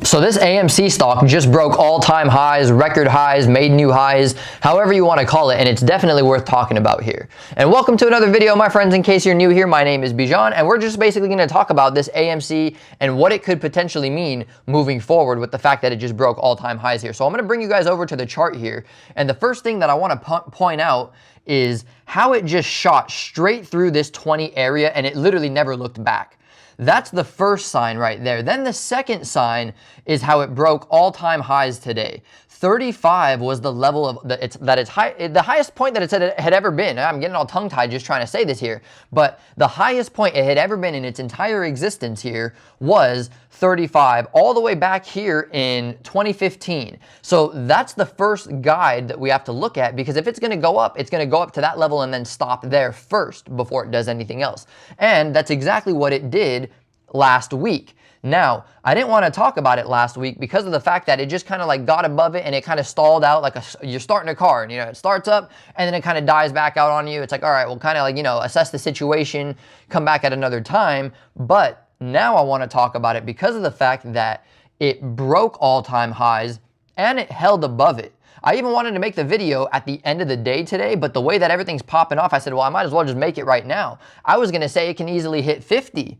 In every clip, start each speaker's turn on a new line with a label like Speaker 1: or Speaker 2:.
Speaker 1: So this AMC stock just broke all-time highs, record highs, made new highs, however you want to call it, and it's definitely worth talking about here. And welcome to another video, my friends. In case you're new here, my name is Bijan, and we're just basically going to talk about this AMC and what it could potentially mean moving forward with the fact that it just broke all-time highs here. So I'm going to bring you guys over to the chart here, and the first thing that I want to point out is how it just shot straight through this 20 area, and it literally never looked back. That's the first sign right there. Then the second sign is how it broke all-time highs today. 35 was the level of the highest point that it had ever been. I'm getting all tongue-tied just trying to say this here, but the highest point it had ever been in its entire existence here was 35, all the way back here in 2015. So that's the first guide that we have to look at, because if it's going to go up, it's going to go up to that level and then stop there first before it does anything else. And that's exactly what it did last week. Now, I didn't want to talk about it last week because of the fact that it just kind of like got above it and it kind of stalled out like you're starting a car, and it starts up and then it kind of dies back out on you. It's like, all right, we'll kind of like, assess the situation, come back at another time. But now I want to talk about it because of the fact that it broke all-time highs and it held above it. I even wanted to make the video at the end of the day today, but the way that everything's popping off, I said, well, I might as well just make it right now. I was going to say it can easily hit 50.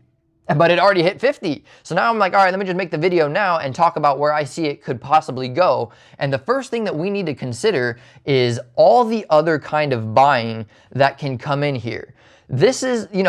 Speaker 1: But it already hit 50. So now I'm like, all right, let me just make the video now and talk about where I see it could possibly go. And the first thing that we need to consider is all the other kind of buying that can come in here. This is, you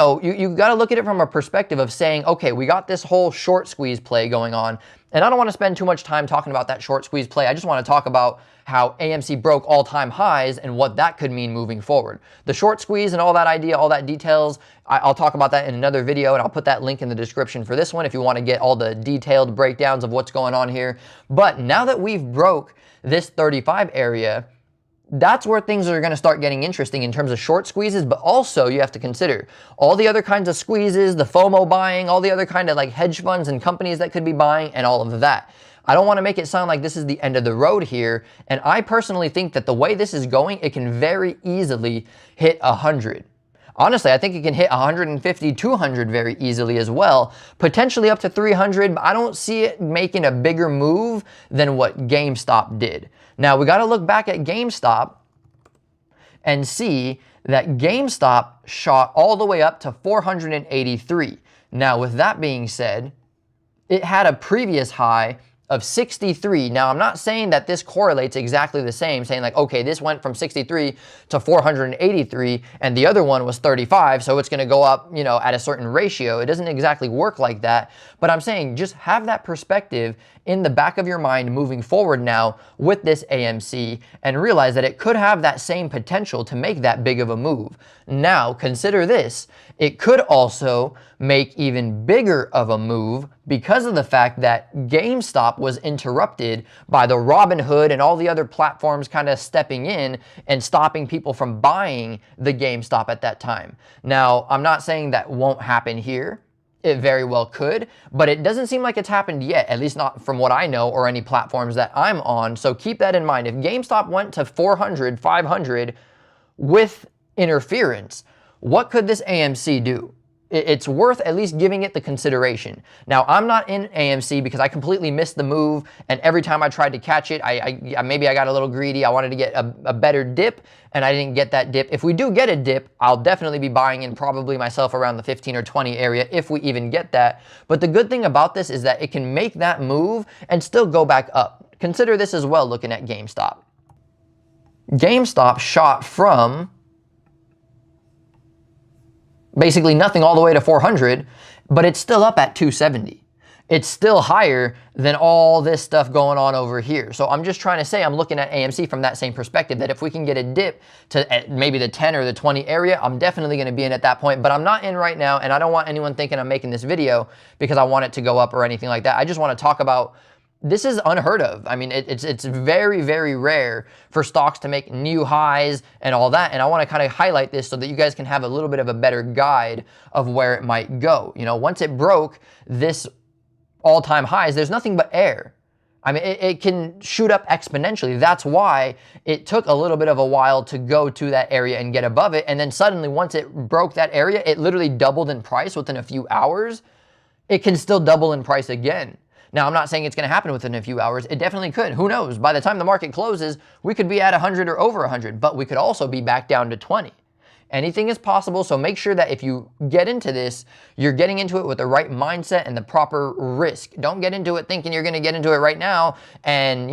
Speaker 1: got to look at it from a perspective of saying, okay, we got this whole short squeeze play going on. And I don't want to spend too much time talking about that short squeeze play. I just want to talk about how AMC broke all-time highs and what that could mean moving forward. The short squeeze and all that idea, all that details, I'll talk about that in another video, and I'll put that link in the description for this one if you want to get all the detailed breakdowns of what's going on here. But now that we've broke this 35 area, that's where things are going to start getting interesting in terms of short squeezes, but also you have to consider all the other kinds of squeezes, the FOMO buying, all the other kind of like hedge funds and companies that could be buying, and all of that. I don't want to make it sound like this is the end of the road here, and I personally think that the way this is going, it can very easily hit 100. Honestly, I think it can hit 150, 200 very easily as well, potentially up to 300, but I don't see it making a bigger move than what GameStop did. Now, we got to look back at GameStop and see that GameStop shot all the way up to 483. Now, with that being said, it had a previous high of 63. Now, I'm not saying that this correlates exactly the same, saying like, okay, this went from 63 to 483 and the other one was 35, so it's going to go up, at a certain ratio. It doesn't exactly work like that, but I'm saying just have that perspective in the back of your mind moving forward now with this AMC and realize that it could have that same potential to make that big of a move. Now, consider this. It could also make even bigger of a move because of the fact that GameStop was interrupted by the Robinhood and all the other platforms kind of stepping in and stopping people from buying the GameStop at that time. Now, I'm not saying that won't happen here. It very well could, but it doesn't seem like it's happened yet, at least not from what I know or any platforms that I'm on. So keep that in mind. If GameStop went to 400, 500 with interference, what could this AMC do? It's worth at least giving it the consideration. Now, I'm not in AMC because I completely missed the move, and every time I tried to catch it, maybe I got a little greedy. I wanted to get a better dip, and I didn't get that dip. If we do get a dip, I'll definitely be buying in probably myself around the 15 or 20 area if we even get that. But the good thing about this is that it can make that move and still go back up. Consider this as well looking at GameStop. GameStop shot from basically nothing all the way to 400, but it's still up at 270. It's still higher than all this stuff going on over here. So I'm just trying to say I'm looking at AMC from that same perspective, that if we can get a dip to maybe the 10 or the 20 area, I'm definitely going to be in at that point, but I'm not in right now, and I don't want anyone thinking I'm making this video because I want it to go up or anything like that. I just want to talk about this is unheard of. I mean, it's very, very rare for stocks to make new highs and all that. And I want to kind of highlight this so that you guys can have a little bit of a better guide of where it might go. Once it broke this all-time highs, there's nothing but air. I mean, it can shoot up exponentially. That's why it took a little bit of a while to go to that area and get above it. And then suddenly, once it broke that area, it literally doubled in price within a few hours. It can still double in price again. Now, I'm not saying it's going to happen within a few hours. It definitely could. Who knows? By the time the market closes, we could be at 100 or over 100, but we could also be back down to 20. Anything is possible, so make sure that if you get into this, you're getting into it with the right mindset and the proper risk. Don't get into it thinking you're going to get into it right now and,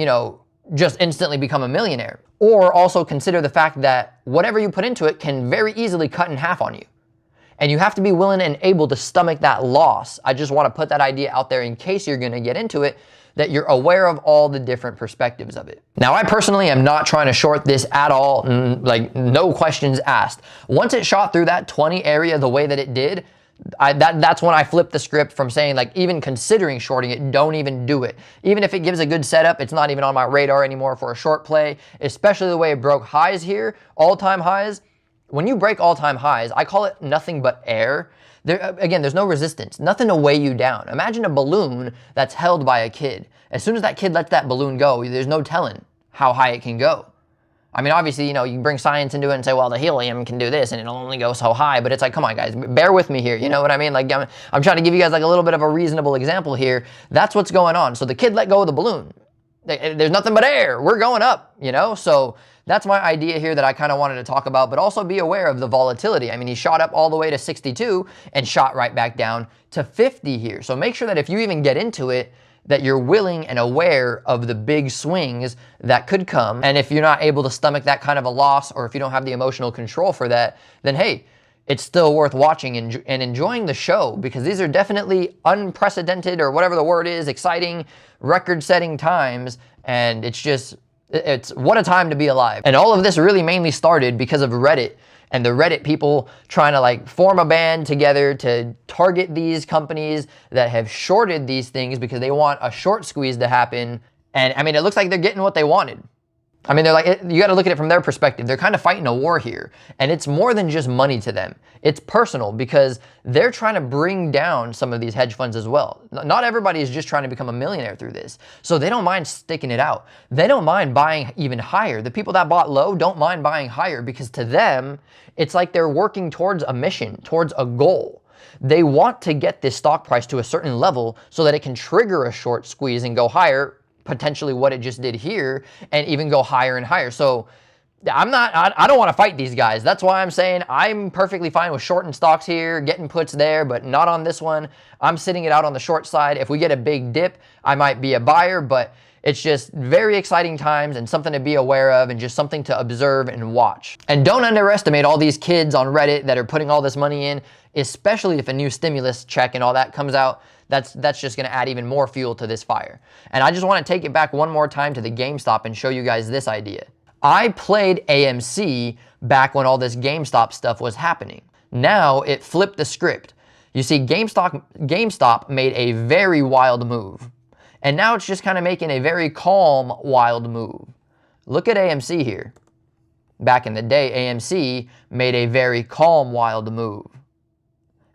Speaker 1: just instantly become a millionaire. Or also consider the fact that whatever you put into it can very easily cut in half on you. And you have to be willing and able to stomach that loss. I just want to put that idea out there in case you're going to get into it, that you're aware of all the different perspectives of it. Now, I personally am not trying to short this at all, like no questions asked. Once it shot through that 20 area the way that it did, that's when I flipped the script from saying, like, even considering shorting it, don't even do it. Even if it gives a good setup, it's not even on my radar anymore for a short play, especially the way it broke highs here, all-time highs. When you break all-time highs, I call it nothing but air. Again, there's no resistance, nothing to weigh you down. Imagine a balloon that's held by a kid. As soon as that kid lets that balloon go, there's no telling how high it can go. I mean, obviously, you can bring science into it and say, well, the helium can do this and it'll only go so high, but it's like, come on, guys, bear with me here. You know what I mean? Like, I'm trying to give you guys like a little bit of a reasonable example here. That's what's going on. So the kid let go of the balloon. There's nothing but air. We're going up, So that's my idea here that I kind of wanted to talk about, but also be aware of the volatility. I mean, he shot up all the way to 62 and shot right back down to 50 here. So make sure that if you even get into it, that you're willing and aware of the big swings that could come. And if you're not able to stomach that kind of a loss, or if you don't have the emotional control for that, then hey, it's still worth watching and enjoying the show, because these are definitely unprecedented, or whatever the word is, exciting, record-setting times. And it's what a time to be alive. And all of this really mainly started because of Reddit and the Reddit people trying to like form a band together to target these companies that have shorted these things because they want a short squeeze to happen. And I mean, it looks like they're getting what they wanted. I mean, they're like, you got to look at it from their perspective. They're kind of fighting a war here, and it's more than just money to them. It's personal, because they're trying to bring down some of these hedge funds as well. Not everybody is just trying to become a millionaire through this, so they don't mind sticking it out. They don't mind buying even higher. The people that bought low don't mind buying higher, because to them, it's like they're working towards a mission, towards a goal. They want to get this stock price to a certain level so that it can trigger a short squeeze and go higher, potentially what it just did here, and even go higher and higher. So I don't want to fight these guys. That's why I'm saying I'm perfectly fine with shorting stocks here, getting puts there, but not on this one. I'm sitting it out on the short side. If we get a big dip, I might be a buyer, but it's just very exciting times and something to be aware of, and just something to observe and watch. And don't underestimate all these kids on Reddit that are putting all this money in, especially if a new stimulus check and all that comes out. That's just going to add even more fuel to this fire. And I just want to take it back one more time to the GameStop and show you guys this idea. I played AMC back when all this GameStop stuff was happening. Now it flipped the script. You see, GameStop made a very wild move. And now it's just kind of making a very calm, wild move. Look at AMC here. Back in the day, AMC made a very calm, wild move.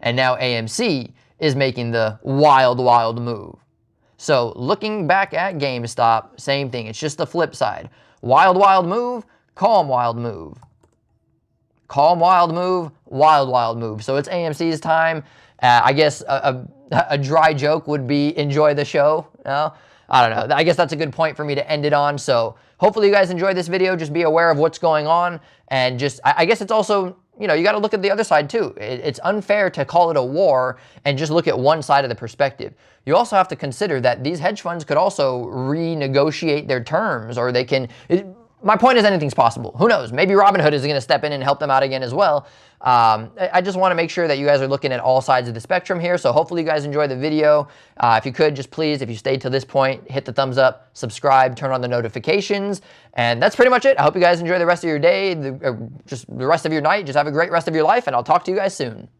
Speaker 1: And now AMC is making the wild, wild move. So looking back at GameStop, same thing. It's just the flip side. Wild, wild move, calm, wild move. Calm, wild move, wild, wild move. So it's AMC's time. I guess a dry joke would be enjoy the show. No? I don't know. I guess that's a good point for me to end it on. So hopefully you guys enjoyed this video. Just be aware of what's going on. And just, I guess it's also, you got to look at the other side too. It's unfair to call it a war and just look at one side of the perspective. You also have to consider that these hedge funds could also renegotiate their terms, or they can, my point is anything's possible. Who knows? Maybe Robinhood is going to step in and help them out again as well. I just want to make sure that you guys are looking at all sides of the spectrum here. So hopefully you guys enjoyed the video. If you could, just please, if you stayed to this point, hit the thumbs up, subscribe, turn on the notifications. And that's pretty much it. I hope you guys enjoy the rest of your day, just the rest of your night. Just have a great rest of your life, and I'll talk to you guys soon.